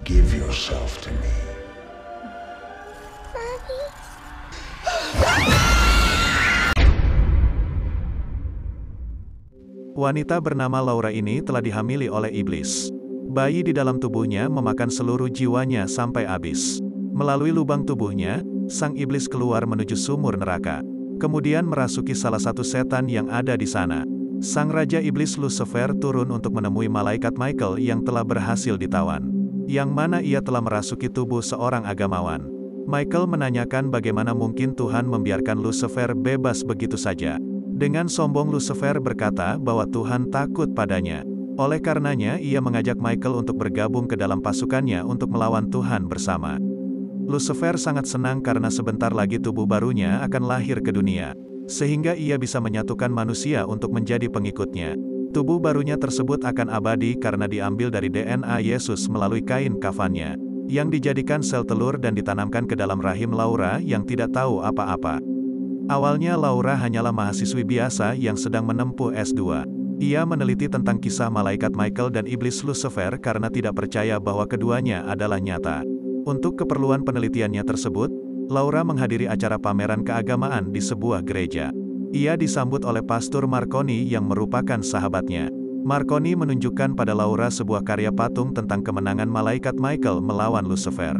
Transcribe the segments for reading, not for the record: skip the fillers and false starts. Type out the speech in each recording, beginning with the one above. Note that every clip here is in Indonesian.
Give yourself to me. Wanita bernama Laura ini telah dihamili oleh iblis. Bayi di dalam tubuhnya memakan seluruh jiwanya sampai habis. Melalui lubang tubuhnya, sang iblis keluar menuju sumur neraka. Kemudian merasuki salah satu setan yang ada di sana. Sang raja iblis Lucifer turun untuk menemui malaikat Michael yang telah berhasil ditawan. Yang mana ia telah merasuki tubuh seorang agamawan. Michael menanyakan bagaimana mungkin Tuhan membiarkan Lucifer bebas begitu saja. Dengan sombong Lucifer berkata bahwa Tuhan takut padanya. Oleh karenanya ia mengajak Michael untuk bergabung ke dalam pasukannya untuk melawan Tuhan bersama. Lucifer sangat senang karena sebentar lagi tubuh barunya akan lahir ke dunia. Sehingga ia bisa menyatukan manusia untuk menjadi pengikutnya. Tubuh barunya tersebut akan abadi karena diambil dari DNA Yesus melalui kain kafannya. Yang dijadikan sel telur dan ditanamkan ke dalam rahim Laura yang tidak tahu apa-apa. Awalnya Laura hanyalah mahasiswi biasa yang sedang menempuh S2. Ia meneliti tentang kisah malaikat Michael dan iblis Lucifer karena tidak percaya bahwa keduanya adalah nyata. Untuk keperluan penelitiannya tersebut, Laura menghadiri acara pameran keagamaan di sebuah gereja. Ia disambut oleh Pastor Marconi yang merupakan sahabatnya. Marconi menunjukkan pada Laura sebuah karya patung tentang kemenangan malaikat Michael melawan Lucifer.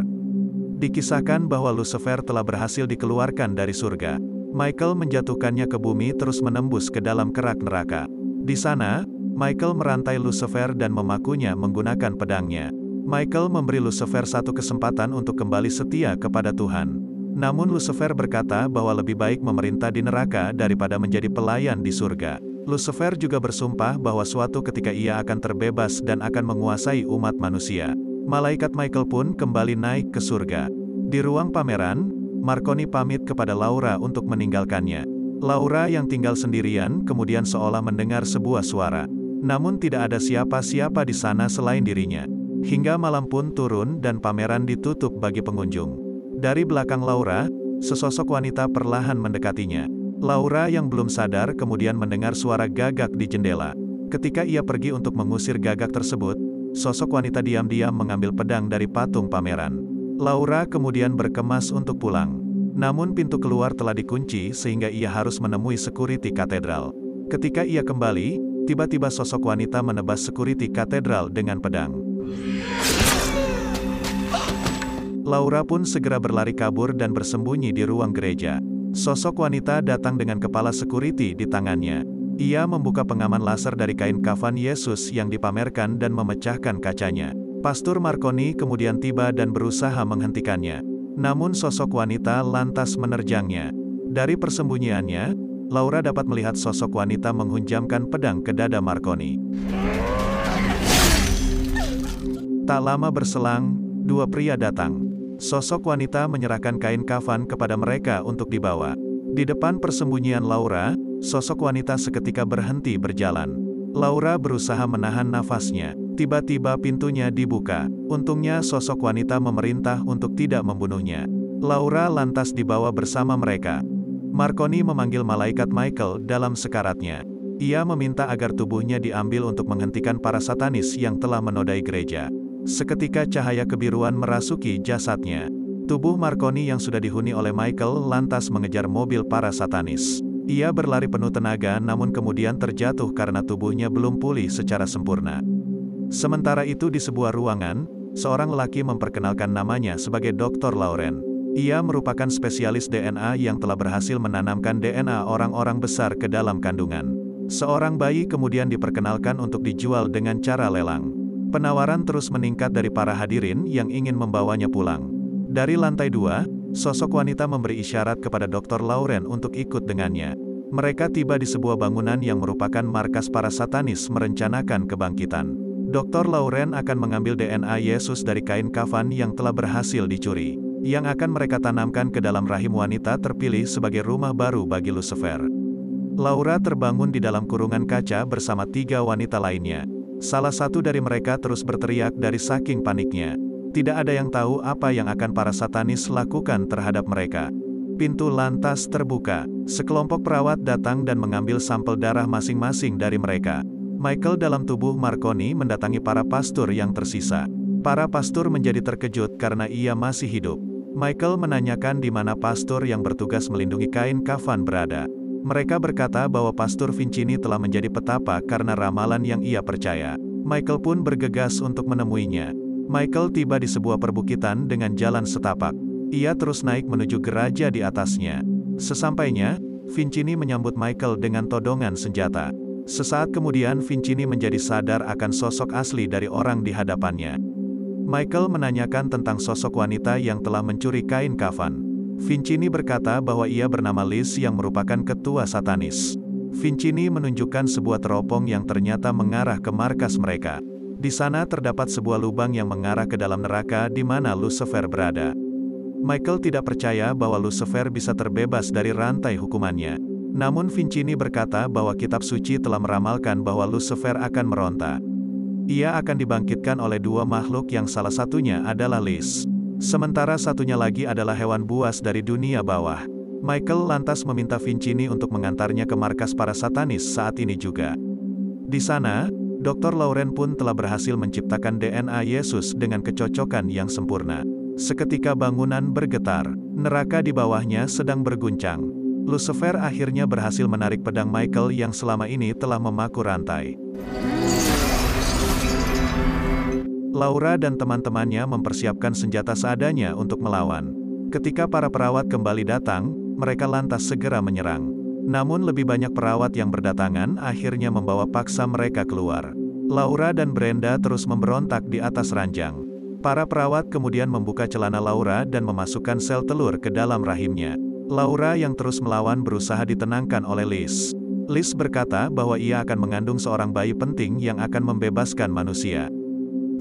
Dikisahkan bahwa Lucifer telah berhasil dikeluarkan dari surga. Michael menjatuhkannya ke bumi terus menembus ke dalam kerak neraka. Di sana, Michael merantai Lucifer dan memakunya menggunakan pedangnya. Michael memberi Lucifer satu kesempatan untuk kembali setia kepada Tuhan. Namun Lucifer berkata bahwa lebih baik memerintah di neraka daripada menjadi pelayan di surga. Lucifer juga bersumpah bahwa suatu ketika ia akan terbebas dan akan menguasai umat manusia. Malaikat Michael pun kembali naik ke surga. Di ruang pameran, Marconi pamit kepada Laura untuk meninggalkannya. Laura yang tinggal sendirian kemudian seolah mendengar sebuah suara. Namun tidak ada siapa-siapa di sana selain dirinya. Hingga malam pun turun dan pameran ditutup bagi pengunjung. Dari belakang Laura, sesosok wanita perlahan mendekatinya. Laura yang belum sadar kemudian mendengar suara gagak di jendela. Ketika ia pergi untuk mengusir gagak tersebut, sosok wanita diam-diam mengambil pedang dari patung pameran. Laura kemudian berkemas untuk pulang. Namun pintu keluar telah dikunci sehingga ia harus menemui security katedral. Ketika ia kembali, tiba-tiba sosok wanita menebas security katedral dengan pedang. Laura pun segera berlari kabur dan bersembunyi di ruang gereja. Sosok wanita datang dengan kepala security di tangannya. Ia membuka pengaman laser dari kain kafan Yesus yang dipamerkan dan memecahkan kacanya. Pastor Marconi kemudian tiba dan berusaha menghentikannya. Namun sosok wanita lantas menerjangnya. Dari persembunyiannya, Laura dapat melihat sosok wanita menghunjamkan pedang ke dada Marconi. Tak lama berselang, dua pria datang. Sosok wanita menyerahkan kain kafan kepada mereka untuk dibawa. Di depan persembunyian Laura, sosok wanita seketika berhenti berjalan. Laura berusaha menahan nafasnya. Tiba-tiba pintunya dibuka. Untungnya sosok wanita memerintah untuk tidak membunuhnya. Laura lantas dibawa bersama mereka. Marconi memanggil malaikat Michael dalam sekaratnya. Ia meminta agar tubuhnya diambil untuk menghentikan para satanis yang telah menodai gereja. Seketika cahaya kebiruan merasuki jasadnya. Tubuh Marconi yang sudah dihuni oleh Michael lantas mengejar mobil para satanis. Ia berlari penuh tenaga namun kemudian terjatuh karena tubuhnya belum pulih secara sempurna. Sementara itu di sebuah ruangan, seorang lelaki memperkenalkan namanya sebagai Dr. Lauren. Ia merupakan spesialis DNA yang telah berhasil menanamkan DNA orang-orang besar ke dalam kandungan. Seorang bayi kemudian diperkenalkan untuk dijual dengan cara lelang. Penawaran terus meningkat dari para hadirin yang ingin membawanya pulang. Dari lantai 2, sosok wanita memberi isyarat kepada Dr. Lauren untuk ikut dengannya. Mereka tiba di sebuah bangunan yang merupakan markas para satanis merencanakan kebangkitan. Dr. Lauren akan mengambil DNA Yesus dari kain kafan yang telah berhasil dicuri, yang akan mereka tanamkan ke dalam rahim wanita terpilih sebagai rumah baru bagi Lucifer. Laura terbangun di dalam kurungan kaca bersama 3 wanita lainnya. Salah satu dari mereka terus berteriak dari saking paniknya. Tidak ada yang tahu apa yang akan para satanis lakukan terhadap mereka. Pintu lantas terbuka. Sekelompok perawat datang dan mengambil sampel darah masing-masing dari mereka. Michael dalam tubuh Marconi mendatangi para pastor yang tersisa. Para pastor menjadi terkejut karena ia masih hidup. Michael menanyakan di mana pastor yang bertugas melindungi kain kafan berada. Mereka berkata bahwa Pastor Vincini telah menjadi petapa karena ramalan yang ia percaya. Michael pun bergegas untuk menemuinya. Michael tiba di sebuah perbukitan dengan jalan setapak. Ia terus naik menuju geraja di atasnya. Sesampainya, Vincini menyambut Michael dengan todongan senjata. Sesaat kemudian Vincini menjadi sadar akan sosok asli dari orang di hadapannya. Michael menanyakan tentang sosok wanita yang telah mencuri kain kafan. Vincini berkata bahwa ia bernama Liz yang merupakan ketua satanis. Vincini menunjukkan sebuah teropong yang ternyata mengarah ke markas mereka. Di sana terdapat sebuah lubang yang mengarah ke dalam neraka di mana Lucifer berada. Michael tidak percaya bahwa Lucifer bisa terbebas dari rantai hukumannya. Namun Vincini berkata bahwa kitab suci telah meramalkan bahwa Lucifer akan meronta. Ia akan dibangkitkan oleh dua makhluk yang salah satunya adalah Liz. Sementara satunya lagi adalah hewan buas dari dunia bawah. Michael lantas meminta Vincini untuk mengantarnya ke markas para satanis saat ini juga. Di sana, Dr. Lauren pun telah berhasil menciptakan DNA Yesus dengan kecocokan yang sempurna. Seketika bangunan bergetar, neraka di bawahnya sedang berguncang. Lucifer akhirnya berhasil menarik pedang Michael yang selama ini telah memaku rantai. Laura dan teman-temannya mempersiapkan senjata seadanya untuk melawan. Ketika para perawat kembali datang, mereka lantas segera menyerang. Namun lebih banyak perawat yang berdatangan akhirnya membawa paksa mereka keluar. Laura dan Brenda terus memberontak di atas ranjang. Para perawat kemudian membuka celana Laura dan memasukkan sel telur ke dalam rahimnya. Laura yang terus melawan berusaha ditenangkan oleh Liz. Liz berkata bahwa ia akan mengandung seorang bayi penting yang akan membebaskan manusia.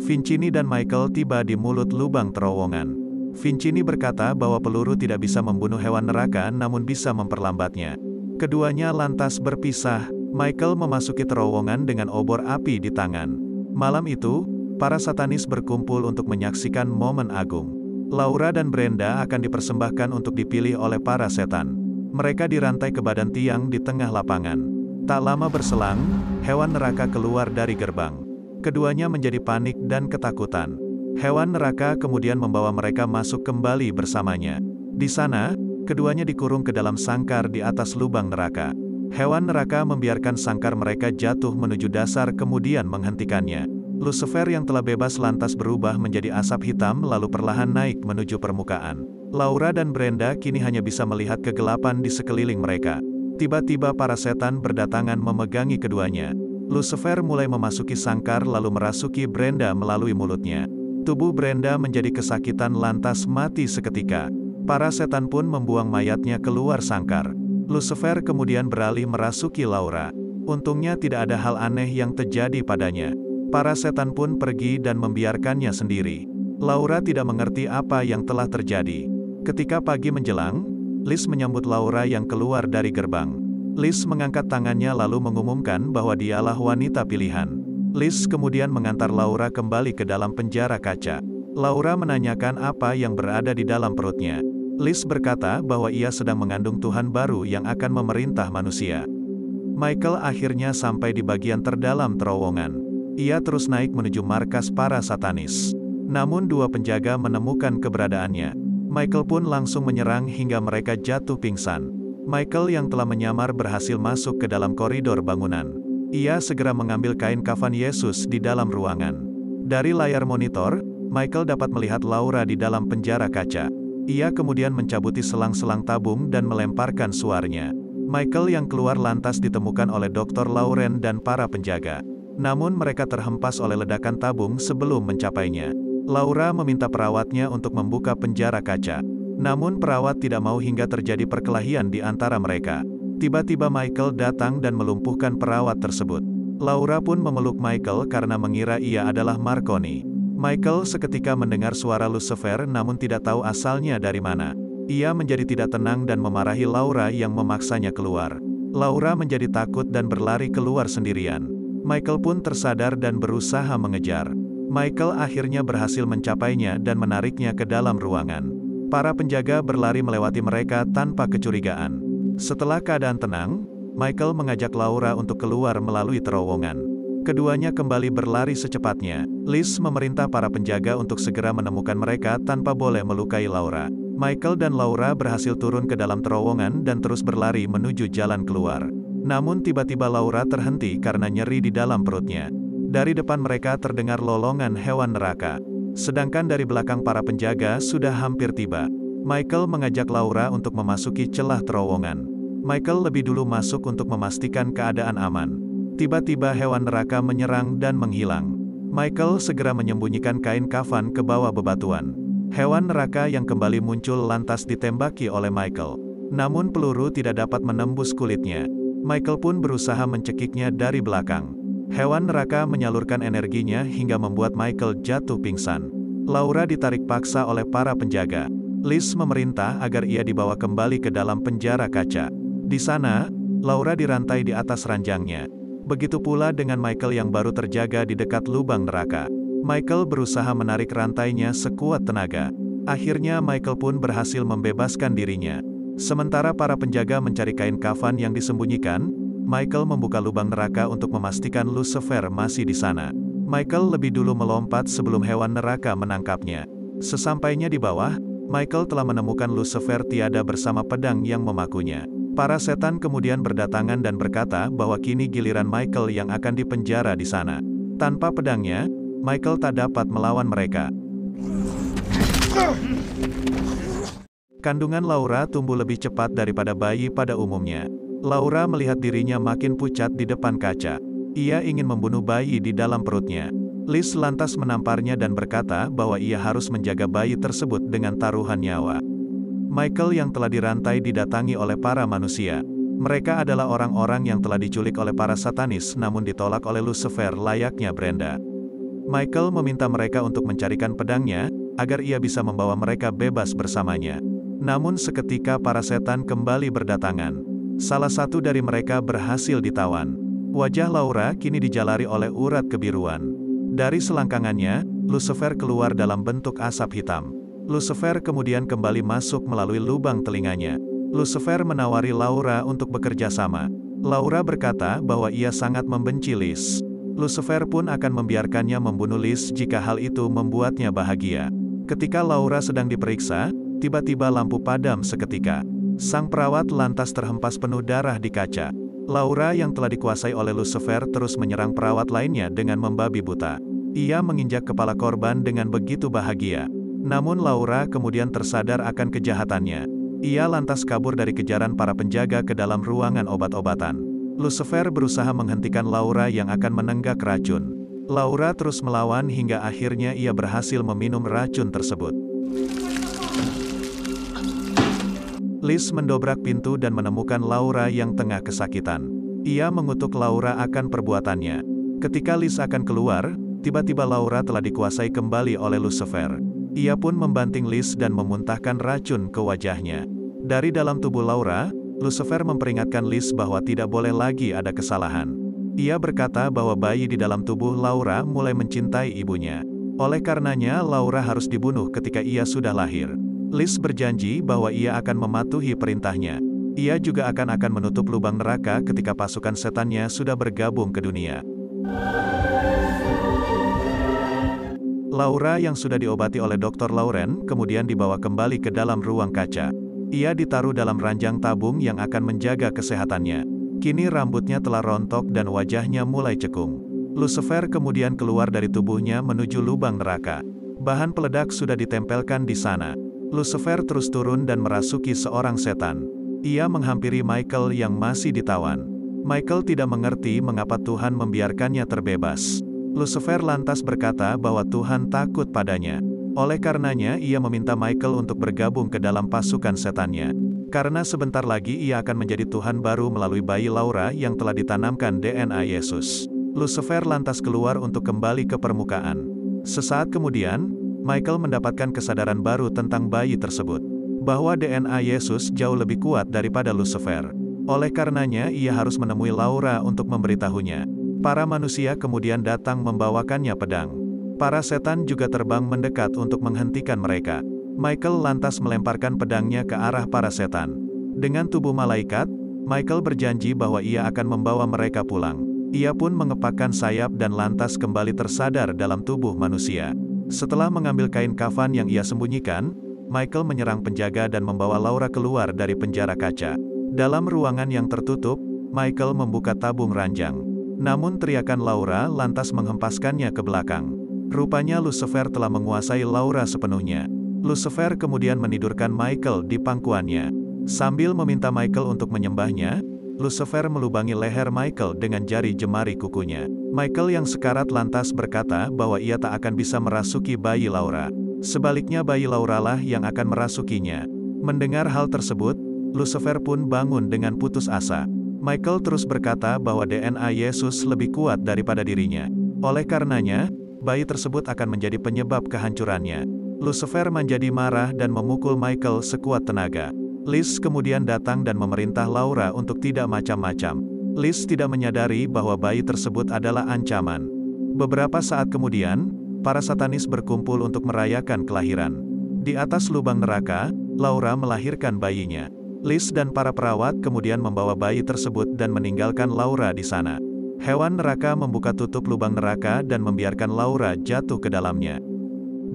Vincini dan Michael tiba di mulut lubang terowongan. Vincini berkata bahwa peluru tidak bisa membunuh hewan neraka namun bisa memperlambatnya. Keduanya lantas berpisah. Michael memasuki terowongan dengan obor api di tangan. Malam itu, para satanis berkumpul untuk menyaksikan momen agung. Laura dan Brenda akan dipersembahkan untuk dipilih oleh para setan. Mereka dirantai ke badan tiang di tengah lapangan. Tak lama berselang, hewan neraka keluar dari gerbang. Keduanya menjadi panik dan ketakutan. Hewan neraka kemudian membawa mereka masuk kembali bersamanya. Di sana, keduanya dikurung ke dalam sangkar di atas lubang neraka. Hewan neraka membiarkan sangkar mereka jatuh menuju dasar kemudian menghentikannya. Lucifer yang telah bebas lantas berubah menjadi asap hitam lalu perlahan naik menuju permukaan. Laura dan Brenda kini hanya bisa melihat kegelapan di sekeliling mereka. Tiba-tiba para setan berdatangan memegangi keduanya. Lucifer mulai memasuki sangkar lalu merasuki Brenda melalui mulutnya. Tubuh Brenda menjadi kesakitan lantas mati seketika. Para setan pun membuang mayatnya keluar sangkar. Lucifer kemudian beralih merasuki Laura. Untungnya tidak ada hal aneh yang terjadi padanya. Para setan pun pergi dan membiarkannya sendiri. Laura tidak mengerti apa yang telah terjadi. Ketika pagi menjelang, Liz menyambut Laura yang keluar dari gerbang. Liz mengangkat tangannya lalu mengumumkan bahwa dialah wanita pilihan. Liz kemudian mengantar Laura kembali ke dalam penjara kaca. Laura menanyakan apa yang berada di dalam perutnya. Liz berkata bahwa ia sedang mengandung Tuhan baru yang akan memerintah manusia. Michael akhirnya sampai di bagian terdalam terowongan. Ia terus naik menuju markas para satanis. Namun dua penjaga menemukan keberadaannya. Michael pun langsung menyerang hingga mereka jatuh pingsan. Michael yang telah menyamar berhasil masuk ke dalam koridor bangunan. Ia segera mengambil kain kafan Yesus di dalam ruangan. Dari layar monitor, Michael dapat melihat Laura di dalam penjara kaca. Ia kemudian mencabuti selang-selang tabung dan melemparkan suarnya. Michael yang keluar lantas ditemukan oleh Dr. Lauren dan para penjaga. Namun mereka terhempas oleh ledakan tabung sebelum mencapainya. Laura meminta perawatnya untuk membuka penjara kaca. Namun perawat tidak mau hingga terjadi perkelahian di antara mereka. Tiba-tiba Michael datang dan melumpuhkan perawat tersebut. Laura pun memeluk Michael karena mengira ia adalah Marconi. Michael seketika mendengar suara Lucifer namun tidak tahu asalnya dari mana. Ia menjadi tidak tenang dan memarahi Laura yang memaksanya keluar. Laura menjadi takut dan berlari keluar sendirian. Michael pun tersadar dan berusaha mengejar. Michael akhirnya berhasil mencapainya dan menariknya ke dalam ruangan. Para penjaga berlari melewati mereka tanpa kecurigaan. Setelah keadaan tenang, Michael mengajak Laura untuk keluar melalui terowongan. Keduanya kembali berlari secepatnya. Liz memerintah para penjaga untuk segera menemukan mereka tanpa boleh melukai Laura. Michael dan Laura berhasil turun ke dalam terowongan dan terus berlari menuju jalan keluar. Namun tiba-tiba Laura terhenti karena nyeri di dalam perutnya. Dari depan mereka terdengar lolongan hewan neraka. Sedangkan dari belakang para penjaga sudah hampir tiba. Michael mengajak Laura untuk memasuki celah terowongan. Michael lebih dulu masuk untuk memastikan keadaan aman. Tiba-tiba hewan neraka menyerang dan menghilang. Michael segera menyembunyikan kain kafan ke bawah bebatuan. Hewan neraka yang kembali muncul lantas ditembaki oleh Michael. Namun peluru tidak dapat menembus kulitnya. Michael pun berusaha mencekiknya dari belakang. Hewan neraka menyalurkan energinya hingga membuat Michael jatuh pingsan. Laura ditarik paksa oleh para penjaga. Liz memerintah agar ia dibawa kembali ke dalam penjara kaca. Di sana, Laura dirantai di atas ranjangnya. Begitu pula dengan Michael yang baru terjaga di dekat lubang neraka. Michael berusaha menarik rantainya sekuat tenaga. Akhirnya Michael pun berhasil membebaskan dirinya. Sementara para penjaga mencari kain kafan yang disembunyikan, Michael membuka lubang neraka untuk memastikan Lucifer masih di sana. Michael lebih dulu melompat sebelum hewan neraka menangkapnya. Sesampainya di bawah, Michael telah menemukan Lucifer tiada bersama pedang yang memakunya. Para setan kemudian berdatangan dan berkata bahwa kini giliran Michael yang akan dipenjara di sana. Tanpa pedangnya, Michael tak dapat melawan mereka. Kandungan Laura tumbuh lebih cepat daripada bayi pada umumnya. Laura melihat dirinya makin pucat di depan kaca. Ia ingin membunuh bayi di dalam perutnya. Liz lantas menamparnya dan berkata bahwa ia harus menjaga bayi tersebut dengan taruhan nyawa. Michael yang telah dirantai didatangi oleh para manusia. Mereka adalah orang-orang yang telah diculik oleh para satanis namun ditolak oleh Lucifer layaknya Brenda. Michael meminta mereka untuk mencarikan pedangnya, agar ia bisa membawa mereka bebas bersamanya. Namun seketika para setan kembali berdatangan. Salah satu dari mereka berhasil ditawan. Wajah Laura kini dijalari oleh urat kebiruan. Dari selangkangannya, Lucifer keluar dalam bentuk asap hitam. Lucifer kemudian kembali masuk melalui lubang telinganya. Lucifer menawari Laura untuk bekerja sama. Laura berkata bahwa ia sangat membenci Liz. Lucifer pun akan membiarkannya membunuh Liz jika hal itu membuatnya bahagia. Ketika Laura sedang diperiksa, tiba-tiba lampu padam seketika. Sang perawat lantas terhempas penuh darah di kaca. Laura yang telah dikuasai oleh Lucifer terus menyerang perawat lainnya dengan membabi buta. Ia menginjak kepala korban dengan begitu bahagia. Namun Laura kemudian tersadar akan kejahatannya. Ia lantas kabur dari kejaran para penjaga ke dalam ruangan obat-obatan. Lucifer berusaha menghentikan Laura yang akan menenggak racun. Laura terus melawan hingga akhirnya ia berhasil meminum racun tersebut. Liz mendobrak pintu dan menemukan Laura yang tengah kesakitan. Ia mengutuk Laura akan perbuatannya. Ketika Liz akan keluar, tiba-tiba Laura telah dikuasai kembali oleh Lucifer. Ia pun membanting Liz dan memuntahkan racun ke wajahnya. Dari dalam tubuh Laura, Lucifer memperingatkan Liz bahwa tidak boleh lagi ada kesalahan. Ia berkata bahwa bayi di dalam tubuh Laura mulai mencintai ibunya. Oleh karenanya Laura harus dibunuh ketika ia sudah lahir. Liz berjanji bahwa ia akan mematuhi perintahnya. Ia juga akan menutup lubang neraka ketika pasukan setannya sudah bergabung ke dunia. Laura yang sudah diobati oleh Dr. Lauren kemudian dibawa kembali ke dalam ruang kaca. Ia ditaruh dalam ranjang tabung yang akan menjaga kesehatannya. Kini rambutnya telah rontok dan wajahnya mulai cekung. Lucifer kemudian keluar dari tubuhnya menuju lubang neraka. Bahan peledak sudah ditempelkan di sana. Lucifer terus turun dan merasuki seorang setan. Ia menghampiri Michael yang masih ditawan. Michael tidak mengerti mengapa Tuhan membiarkannya terbebas. Lucifer lantas berkata bahwa Tuhan takut padanya. Oleh karenanya ia meminta Michael untuk bergabung ke dalam pasukan setannya. Karena sebentar lagi ia akan menjadi Tuhan baru melalui bayi Laura yang telah ditanamkan DNA Yesus. Lucifer lantas keluar untuk kembali ke permukaan. Sesaat kemudian, Michael mendapatkan kesadaran baru tentang bayi tersebut. Bahwa DNA Yesus jauh lebih kuat daripada Lucifer. Oleh karenanya ia harus menemui Laura untuk memberitahunya. Para manusia kemudian datang membawakannya pedang. Para setan juga terbang mendekat untuk menghentikan mereka. Michael lantas melemparkan pedangnya ke arah para setan. Dengan tubuh malaikat, Michael berjanji bahwa ia akan membawa mereka pulang. Ia pun mengepakkan sayap dan lantas kembali tersadar dalam tubuh manusia. Setelah mengambil kain kafan yang ia sembunyikan, Michael menyerang penjaga dan membawa Laura keluar dari penjara kaca. Dalam ruangan yang tertutup, Michael membuka tabung ranjang. Namun teriakan Laura lantas menghempaskannya ke belakang. Rupanya Lucifer telah menguasai Laura sepenuhnya. Lucifer kemudian menidurkan Michael di pangkuannya. Sambil meminta Michael untuk menyembahnya, Lucifer melubangi leher Michael dengan jari jemari kukunya. Michael yang sekarat lantas berkata bahwa ia tak akan bisa merasuki bayi Laura. Sebaliknya bayi Laura lah yang akan merasukinya. Mendengar hal tersebut, Lucifer pun bangun dengan putus asa. Michael terus berkata bahwa DNA Yesus lebih kuat daripada dirinya. Oleh karenanya, bayi tersebut akan menjadi penyebab kehancurannya. Lucifer menjadi marah dan memukul Michael sekuat tenaga. Liz kemudian datang dan memerintah Laura untuk tidak macam-macam. Liz tidak menyadari bahwa bayi tersebut adalah ancaman. Beberapa saat kemudian, para satanis berkumpul untuk merayakan kelahiran. Di atas lubang neraka, Laura melahirkan bayinya. Liz dan para perawat kemudian membawa bayi tersebut dan meninggalkan Laura di sana. Hewan neraka membuka tutup lubang neraka dan membiarkan Laura jatuh ke dalamnya.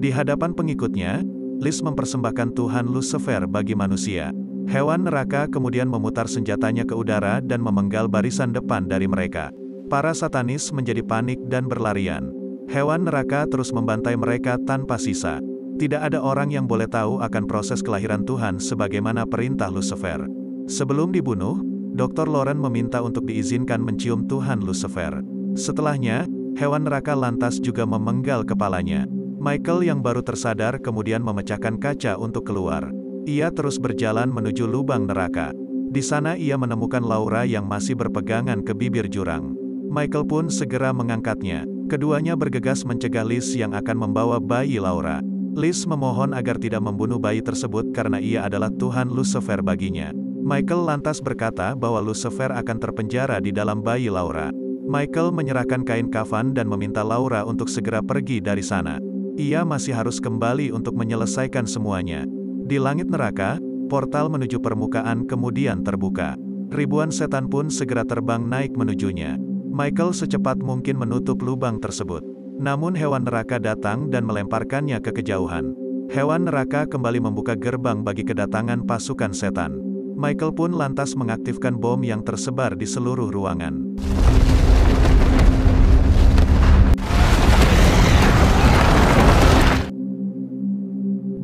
Di hadapan pengikutnya, Liz mempersembahkan Tuhan Lucifer bagi manusia. Hewan neraka kemudian memutar senjatanya ke udara dan memenggal barisan depan dari mereka. Para satanis menjadi panik dan berlarian. Hewan neraka terus membantai mereka tanpa sisa. Tidak ada orang yang boleh tahu akan proses kelahiran Tuhan sebagaimana perintah Lucifer. Sebelum dibunuh, Dr. Lauren meminta untuk diizinkan mencium Tuhan Lucifer. Setelahnya, hewan neraka lantas juga memenggal kepalanya. Michael yang baru tersadar kemudian memecahkan kaca untuk keluar. Ia terus berjalan menuju lubang neraka. Di sana ia menemukan Laura yang masih berpegangan ke bibir jurang. Michael pun segera mengangkatnya. Keduanya bergegas mencegah Liz yang akan membawa bayi Laura. Liz memohon agar tidak membunuh bayi tersebut karena ia adalah Tuhan Lucifer baginya. Michael lantas berkata bahwa Lucifer akan terpenjara di dalam bayi Laura. Michael menyerahkan kain kafan dan meminta Laura untuk segera pergi dari sana. Ia masih harus kembali untuk menyelesaikan semuanya. Di langit neraka, portal menuju permukaan kemudian terbuka. Ribuan setan pun segera terbang naik menujunya. Michael secepat mungkin menutup lubang tersebut. Namun hewan neraka datang dan melemparkannya ke kejauhan. Hewan neraka kembali membuka gerbang bagi kedatangan pasukan setan. Michael pun lantas mengaktifkan bom yang tersebar di seluruh ruangan.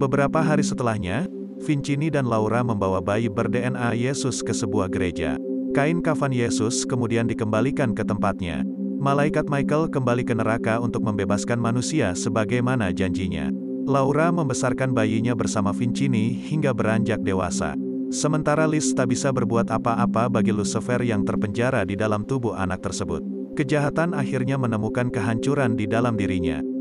Beberapa hari setelahnya, Vincini dan Laura membawa bayi ber-DNA Yesus ke sebuah gereja. Kain kafan Yesus kemudian dikembalikan ke tempatnya. Malaikat Michael kembali ke neraka untuk membebaskan manusia sebagaimana janjinya. Laura membesarkan bayinya bersama Vincini hingga beranjak dewasa. Sementara Liz tak bisa berbuat apa-apa bagi Lucifer yang terpenjara di dalam tubuh anak tersebut. Kejahatan akhirnya menemukan kehancuran di dalam dirinya.